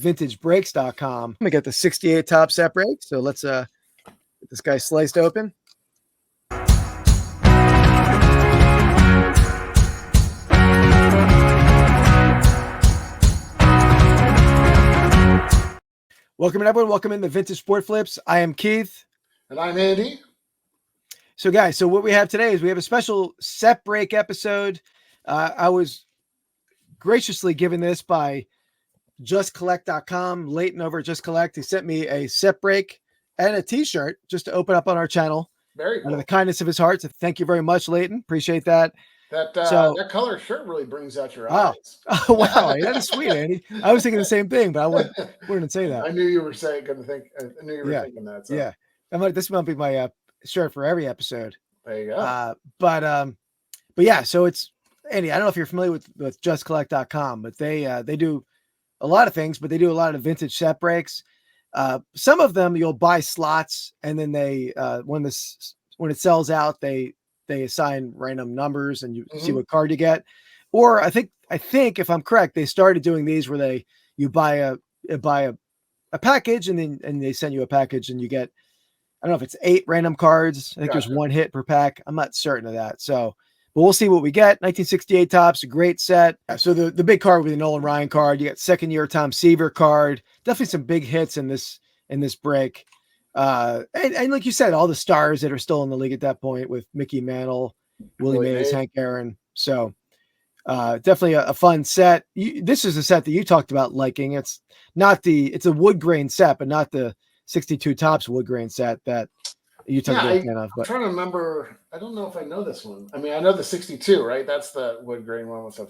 vintagebreaks.com. We got the 68 top set break. So let's get this guy sliced open. Welcome everyone. Welcome into Vintage Sport Flips. I am Keith. And I'm Andy. So guys, so what we have today is we have a special set break episode. I was graciously given this by justcollect.com. Leighton over at Just Collect. He sent me a set break and a t-shirt just to open up on our channel. Very cool. Out of the kindness of his heart. So thank you very much, Leighton. Appreciate that. That color shirt really brings out your eyes. Oh wow, that is sweet, Andy. I was thinking the same thing, but I wouldn't say that. I knew you were thinking that. So. Yeah. This might be my shirt for every episode. There you go. But yeah, so it's Andy. I don't know if you're familiar with justcollect.com, but they do a lot of things, but they do a lot of vintage set breaks. Some of them you'll buy slots, and then they when it sells out, they assign random numbers, and you see what card you get. Or I think if I'm correct, they started doing these where you buy a package, and then they send you a package, and you get, I don't know if it's 8 random cards. I think there's 1 hit per pack. I'm not certain of that. So, but we'll see what we get. 1968 tops, a great set. So the big card with the Nolan Ryan card, you got second year Tom Seaver card. Definitely some big hits in this break. And like you said, all the stars that are still in the league at that point with Mickey Mantle, Willie Mays, Hank Aaron. So definitely a fun set. This is a set that you talked about liking. It's a wood grain set, but not the 62 tops wood grain set that you took a fan of. But I'm trying to remember. I don't know if I know this one. I mean, I know the 62, right? That's the wood grain one with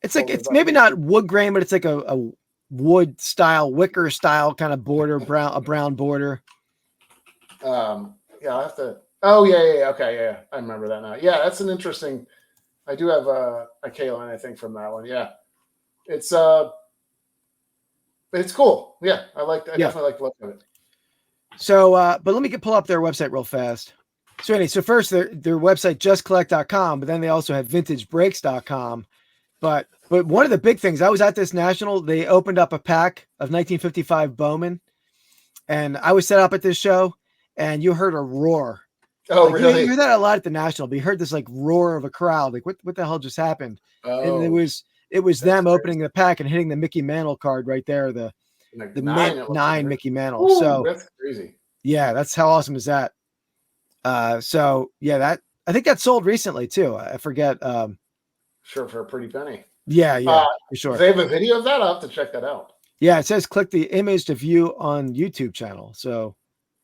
it's maybe not wood grain, but it's like a wood style, wicker style kind of border, a brown border. I'll have to. Oh yeah. Okay, yeah. I remember that now. Yeah, that's an interesting. I do have a K-line, I think, from that one. Yeah, it's cool. Yeah, I definitely like the look of it. So, but let me pull up their website real fast. So anyway, so first their website, justcollect.com, but then they also have vintagebreaks.com. But one of the big things, I was at this national, they opened up a pack of 1955 Bowman, and I was set up at this show, and you heard a roar. Oh, like, really? You hear that a lot at the national, but you heard this like roar of a crowd. Like, what the hell just happened? Oh, and it was them opening the pack and hitting the Mickey Mantle card right there, the nine Mickey Mantle. Ooh, so that's crazy. Yeah, that's how awesome is that? So yeah, I think that sold recently too. I forget. Sure, for a pretty penny. Yeah, for sure. Do they have a video of that? I'll have to check that out. Yeah, it says click the image to view on YouTube channel. So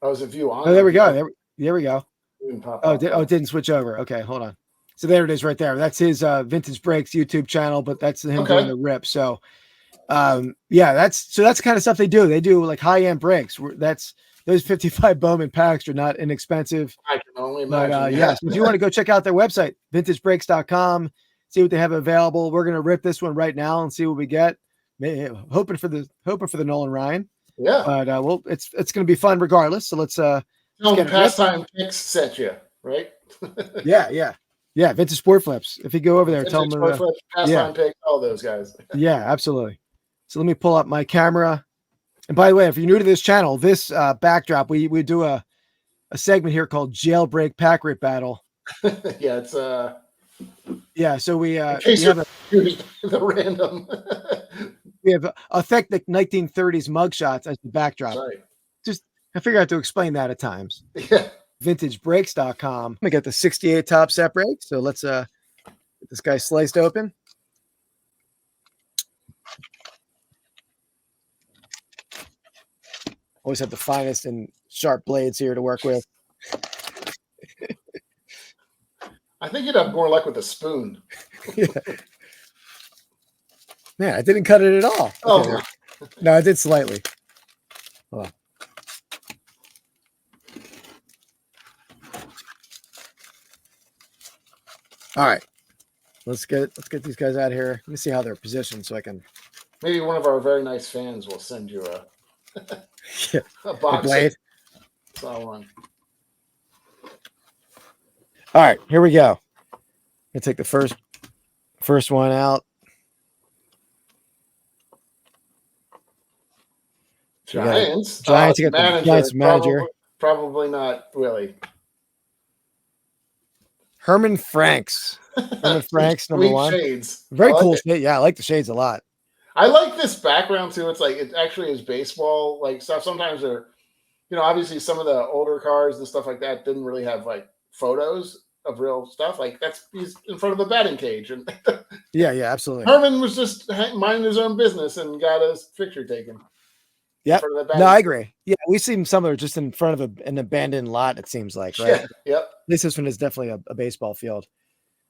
is it view on? Oh, there we go. There we go. It it didn't switch over. Okay, hold on. So there it is right there. That's his Vintage Breaks YouTube channel, but that's him doing the rip. So that's the kind of stuff they do. They do like high-end breaks. Those 55 Bowman packs are not inexpensive. I can only imagine. But yes, if you want to go check out their website, vintagebreaks.com, see what they have available. We're gonna rip this one right now and see what we get. Hoping for the Nolan Ryan. Yeah. But it's gonna be fun regardless. So let's pastime picks set you, right? Yeah. Vintage Sport Flips. If you go over there, tell them pastime picks, all those guys. Yeah, absolutely. So let me pull up my camera. And by the way, if you're new to this channel, this backdrop, we do a segment here called Jailbreak Pack Rip Battle. Yeah, it's so we have the random. We have authentic 1930s mugshots as the backdrop. Right. Just I figure out to explain that at times. Yeah. Vintagebreaks.com. We got the 68 top set break. So let's get this guy sliced open. Always have the finest and sharp blades here to work with. I think you'd have more luck with a spoon. Yeah. Man, I didn't cut it at all. Oh, no, I did slightly. Hold on. All right. Let's get these guys out of here. Let me see how they're positioned so I can. Maybe one of our very nice fans will send you a box. Blade. All right, here we go. I'm gonna take the first one out. Giants. Giants. You got the Manager. Giants manager. Probably not Willie. Herman Franks. Herman Franks, number Sweet one. shades. Very like cool it. shade. Yeah, I like the shades a lot. I like this background too. It's like it actually is baseball like stuff. Sometimes they're, obviously some of the older cars and stuff like that didn't really have like photos of real stuff. Like he's in front of the batting cage, and Yeah, absolutely. Herman was just minding his own business and got his picture taken. Yep. No, I agree. Yeah, we see some of them just in front of an abandoned lot. It seems like, right? Yeah. Yep. This one is definitely a baseball field.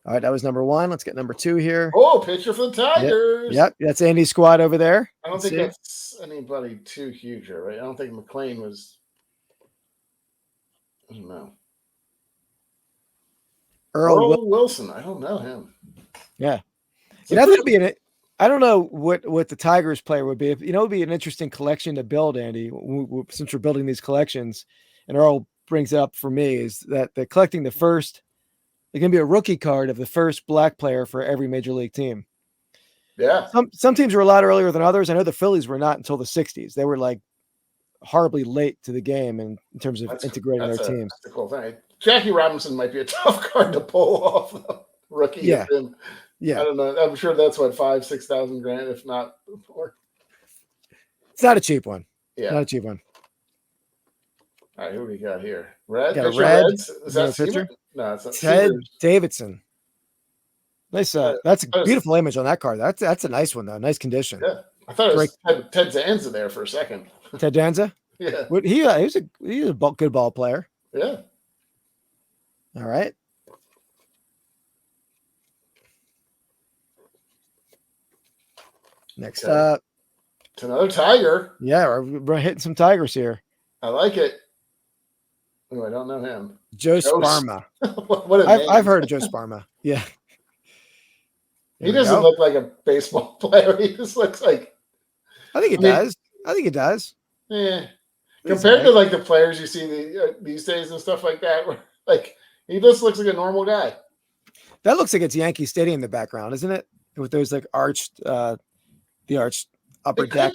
All right, that was number one. Let's get number two here. Oh, pitcher for the Tigers. Yep. That's Andy's squad over there. I don't think that's anybody too huge here, right? I don't think McLean was. I don't know. Earl Wilson. I don't know him. Yeah. That'd be I don't know what the Tigers player would be. It would be an interesting collection to build, Andy, since we're building these collections. And Earl brings it up for me is that they're collecting they're going to be a rookie card of the first black player for every major league team. Yeah. Some teams were a lot earlier than others. I know the Phillies were not until the 60s. They were like horribly late to the game in terms of integrating their teams. That's a cool thing. Jackie Robinson might be a tough card to pull off, though. Rookie. Yeah. I don't know. I'm sure that's what $5,000-6,000, if not more. It's not a cheap one. Yeah. Not a cheap one. All right, who we got here? Red? Got a red. Reds? Is that pitcher? No, it's not. Ted Davidson. Nice. That's a beautiful image on that card. That's a nice one, though. Nice condition. Yeah. I thought it was Ted Zanza there for a second. Ted Danza? Yeah. He was a good ball player. Yeah. All right. Next up. It's another Tiger. Yeah, we're hitting some Tigers here. I like it. Oh, I don't know him. Joe Sparma. What a name. I've heard of Joe Sparma. Yeah. He doesn't look like a baseball player. He just looks like. I think it does. I think it does. Yeah. Compared to like the players you see these days and stuff like that, where like he just looks like a normal guy. That looks like it's Yankee Stadium in the background, isn't it? With those like arched, the arched upper deck.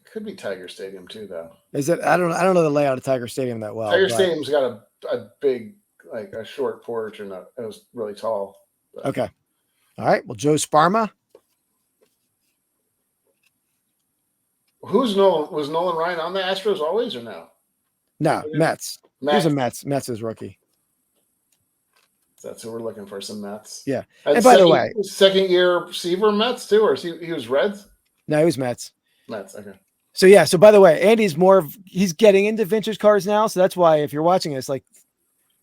Could be Tiger Stadium too, though. Is it? I don't know the layout of Tiger Stadium that well. Tiger Stadium's got a big, like a short porch, and it was really tall. But. Okay. All right. Well, Joe Sparma. Who's Nolan? Was Nolan Ryan on the Astros always or no? No, Mets. He was a Mets rookie. That's who we're looking for. Some Mets. Yeah. And by the way, second year Seaver Mets too, or he was Reds? No, he was Mets. Mets. Okay. So yeah. So by the way, Andy's he's getting into vintage cars now. So that's why if you're watching this, like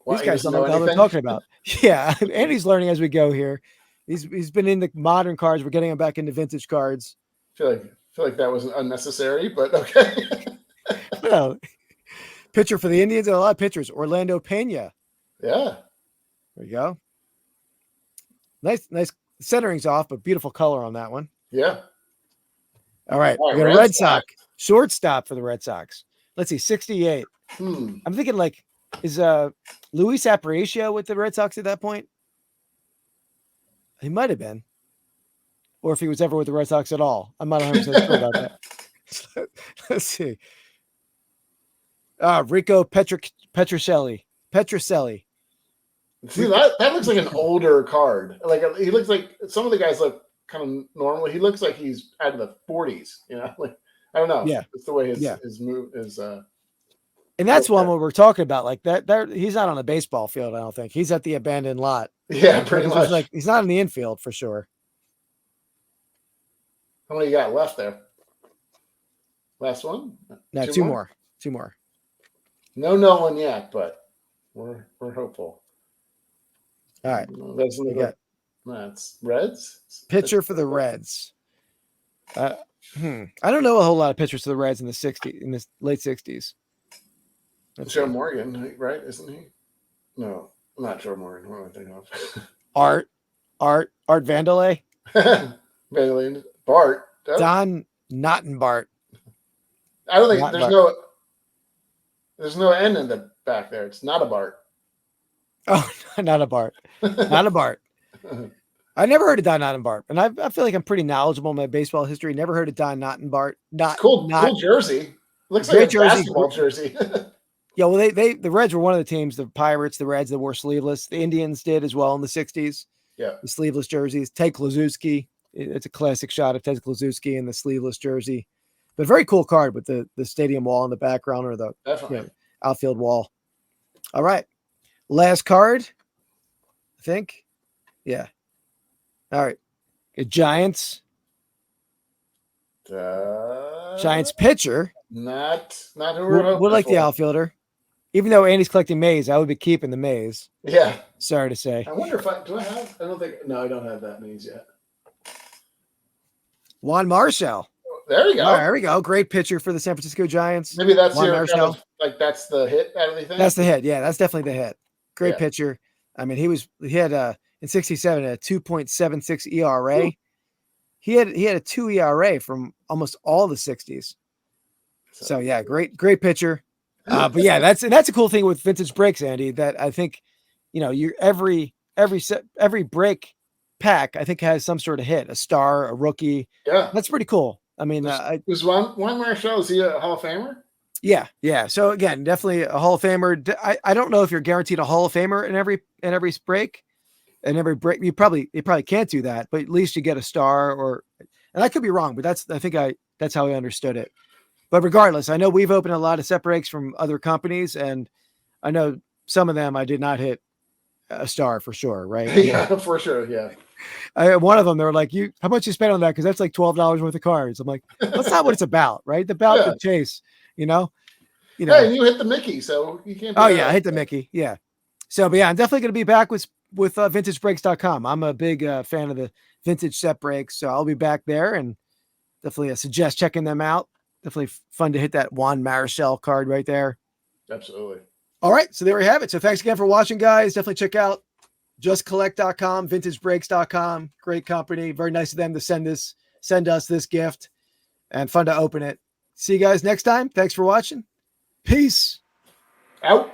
these guys don't know what they're talking about. Yeah. Andy's learning as we go here. He's been in the modern cars. We're getting him back into vintage cards. I feel like that was unnecessary, but okay. No. Pitcher for the Indians and a lot of pitchers. Orlando Pena. Yeah. There you go. Nice centering's off, but beautiful color on that one. Yeah. All right. We got a Red Sox shortstop for the Red Sox. Let's see, 68. I'm thinking like, is Luis Aparicio with the Red Sox at that point? He might have been. Or if he was ever with the Red Sox at all. I'm not 100% sure about that. Let's see. Rico Petrocelli. See, that looks like an older card. Like he looks like some of the guys look kind of normal. He looks like he's out of the 40s. Like I don't know. Yeah, it's the way his move is. And that's one where we're talking about like that. There, he's not on a baseball field. I don't think he's at the abandoned lot. Yeah, pretty much. Like he's not in the infield for sure. How many you got left there? Last one? No, two more. No one yet, but we're hopeful. All right. That's Reds. Pitcher for the Reds. I don't know a whole lot of pitchers for the Reds in the late 60s. That's Joe Morgan, right? Isn't he? No, not Joe Morgan. What am I thinking of? Art Vandelay. Vandelay. Bart. Don Knottenbart. I don't think there's no N in the back there. It's not a Bart. Oh, not a Bart. Not a Bart. I never heard of Don Knottenbart, and I feel like I'm pretty knowledgeable in my baseball history. Never heard of Don Knottenbart. Cool jersey. Looks like Great a jersey. basketball jersey. Yeah, well, the Reds were one of the teams, the Pirates, the Reds that wore sleeveless. The Indians did as well in the 60s, Yeah. the sleeveless jerseys. Ted Kluszewski, it's a classic shot of Ted Kluszewski in the sleeveless jersey. But very cool card with the stadium wall in the background or the Definitely. outfield wall. All right. Last card, I think. Yeah. All right. Giants. Giants pitcher. Not who we're Would hoping like the for. outfielder. Even though Andy's collecting Mays, I would be keeping the Mays. Yeah. Sorry to say. I wonder if I have. I don't think. No, I don't have that Mays yet. Juan Marshall. There you go. All right, there we go. Great pitcher for the San Francisco Giants. Maybe that's Juan your Marshall. kind of, like that's the hit out of the thing. That's the hit. Yeah, that's definitely the hit. Great Yeah. pitcher. I mean, he had in 67 a 2.76 ERA. Ooh. He had a 2 ERA from almost all the 60s. So yeah, great pitcher. But yeah, that's a cool thing with vintage breaks, Andy, that I think, you every break pack, I think, has some sort of hit, a star, a rookie. Yeah. That's pretty cool. I mean, was Juan Marshall, is he a Hall of Famer? Yeah. So again, definitely a Hall of Famer. I don't know if you're guaranteed a Hall of Famer in every break. And every break, you probably can't do that, but at least you get a star and I could be wrong, but that's how I understood it. But regardless, I know we've opened a lot of set breaks from other companies, and I know some of them I did not hit a star for sure, right? Yeah, for sure. Yeah. One of them, they were like, how much you spent on that? Because that's like $12 worth of cards. I'm like, that's not what it's about, right? The about the chase, Yeah, and you hit the Mickey, so you can't. I hit the Mickey. Yeah. So, but yeah, I'm definitely going to be back with vintagebreaks.com. I'm a big fan of the vintage set breaks, so I'll be back there and definitely suggest checking them out. Definitely fun to hit that Juan Marshall card right there. Absolutely. All right, so there we have it. So thanks again for watching, guys. Definitely check out justcollect.com, vintagebreaks.com. Great company. Very nice of them to send us this gift, and fun to open it. See you guys next time. Thanks for watching. Peace. Out.